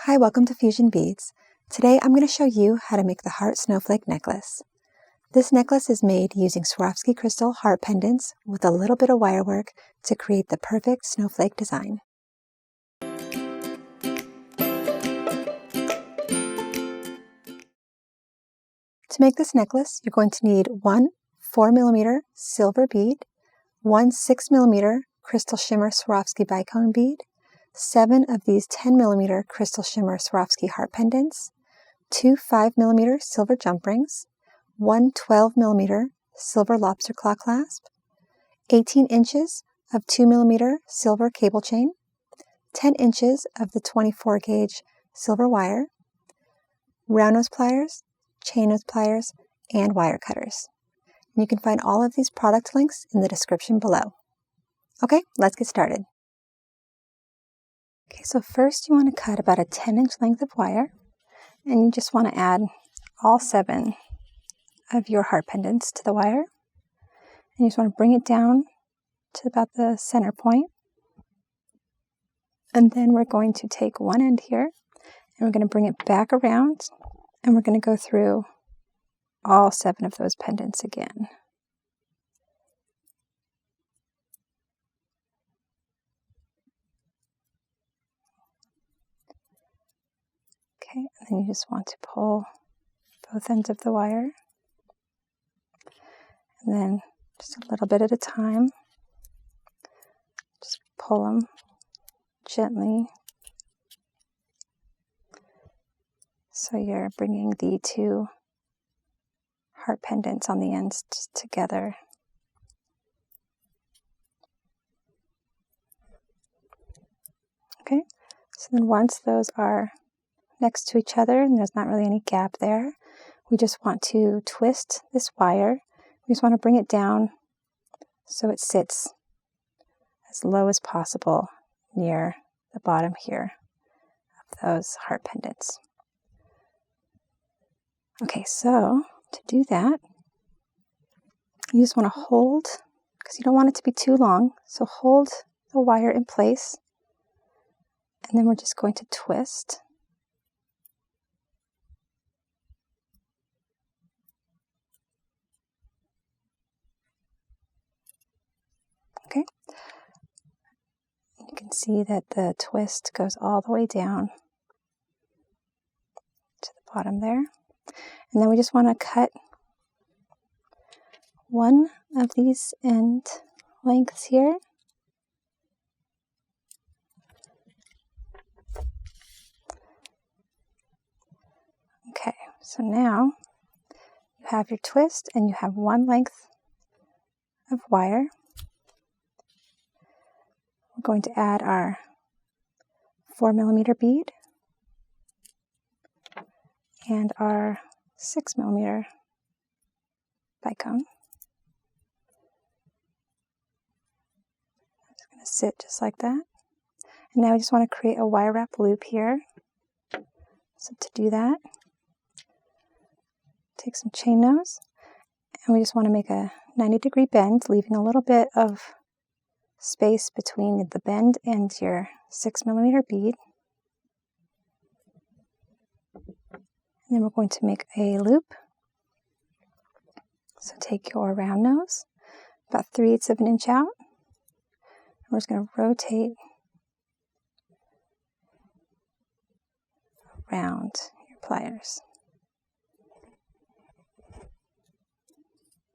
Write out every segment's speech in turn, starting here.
Hi, welcome to Fusion Beads. Today I'm going to show you how to make the Heart Snowflake necklace. This necklace is made using Swarovski crystal heart pendants with a little bit of wire work to create the perfect snowflake design. To make this necklace, you're going to need one 4mm silver bead, one 6mm crystal shimmer Swarovski Bicone bead, 7 of these 10mm crystal shimmer Swarovski heart pendants, 2 5mm silver jump rings, one 12mm silver lobster claw clasp, 18 inches of 2mm silver cable chain, 10 inches of the 24 gauge silver wire, round nose pliers, chain nose pliers, and wire cutters. And you can find all of these product links in the description below. Okay, let's get started. Okay, so first you want to cut about a 10-inch length of wire, and you just want to add all 7 of your heart pendants to the wire. And you just want to bring it down to about the center point. And then we're going to take one end here, and we're going to bring it back around, and we're going to go through all 7 of those pendants again. Okay, and then you just want to pull both ends of the wire, and then just a little bit at a time, just pull them gently so you're bringing the 2 heart pendants on the ends together. Okay, so then once those are next to each other and there's not really any gap there, we just want to twist this wire. We just want to bring it down so it sits as low as possible near the bottom here of those heart pendants. Okay, so to do that, you just want to hold, because you don't want it to be too long, so hold the wire in place, and then we're just going to twist. Okay, you can see that the twist goes all the way down to the bottom there. And then we just want to cut one of these end lengths here. Okay, so now you have your twist and you have one length of wire. We're going to add our 4mm bead and our 6mm bicone. It's going to sit just like that. And now we just want to create a wire wrap loop here. So to do that, take some chain nose, and we just want to make a 90-degree bend, leaving a little bit of space between the bend and your 6mm bead. And then we're going to make a loop. So take your round nose, about 3/8 of an inch out. And we're just going to rotate around your pliers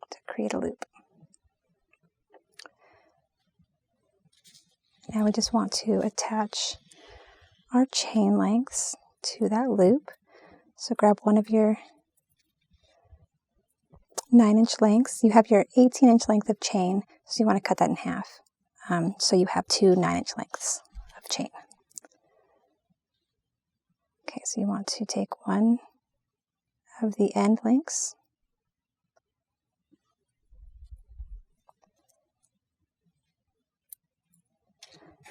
to create a loop. Now we just want to attach our chain lengths to that loop. So grab one of your 9-inch lengths. You have your 18-inch length of chain, so you want to cut that in half. So you have 2 9-inch lengths of chain. Okay, so you want to take one of the end lengths,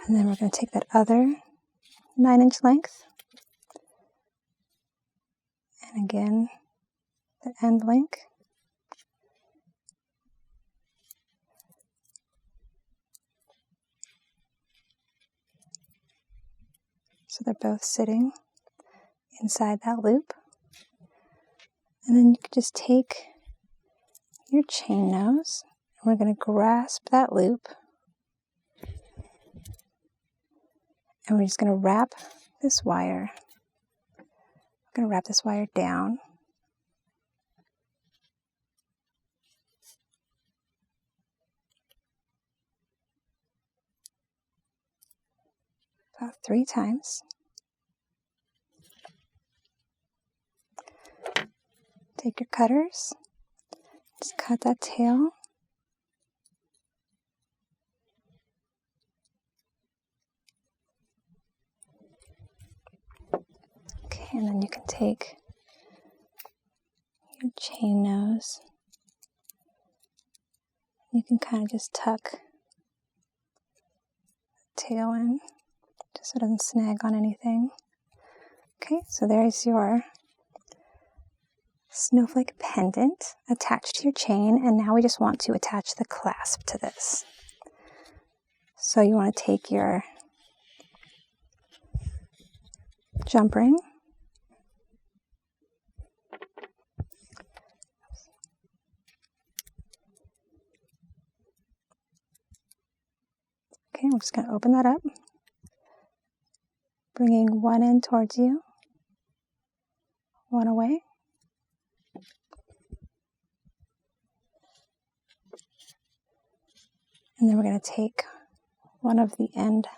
and then we're going to take that other 9-inch length, and again, the end length. So they're both sitting inside that loop. And then you can just take your chain nose, and we're going to grasp that loop. And we're just going to wrap this wire. We're going to wrap this wire down. About 3 times. Take your cutters, just cut that tail. Okay, and then you can take your chain nose. You can kind of just tuck the tail in, just so it doesn't snag on anything. Okay, so there's your snowflake pendant attached to your chain, and now we just want to attach the clasp to this. So you want to take your jump ring, okay, we're just going to open that up, bringing one end towards you, one away. And then we're going to take one of the end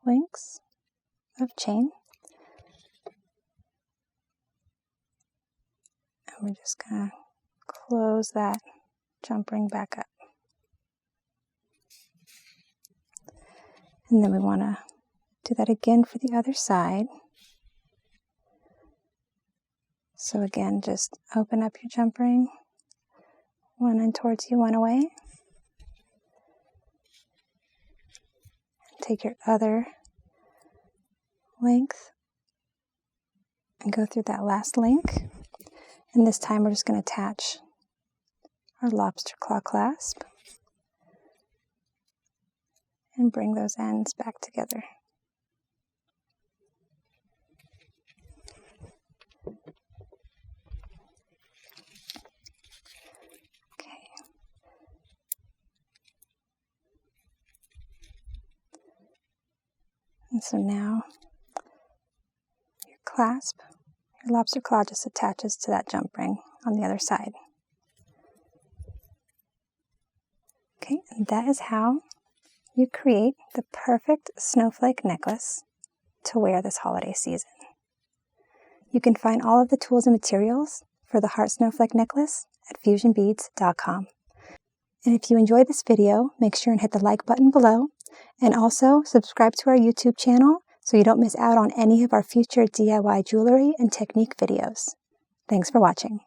links of chain, and we're just going to close that jump ring back up. And then we want to do that again for the other side. So again, just open up your jump ring, one end towards you, one away. Take your other length and go through that last link. And this time we're just going to attach our lobster claw clasp and bring those ends back together. And so now your clasp, your lobster claw just attaches to that jump ring on the other side. Okay, and that is how you create the perfect snowflake necklace to wear this holiday season. You can find all of the tools and materials for the Heart Snowflake necklace at fusionbeads.com. And if you enjoyed this video, make sure and hit the like button below, and also subscribe to our YouTube channel so you don't miss out on any of our future DIY jewelry and technique videos. Thanks for watching.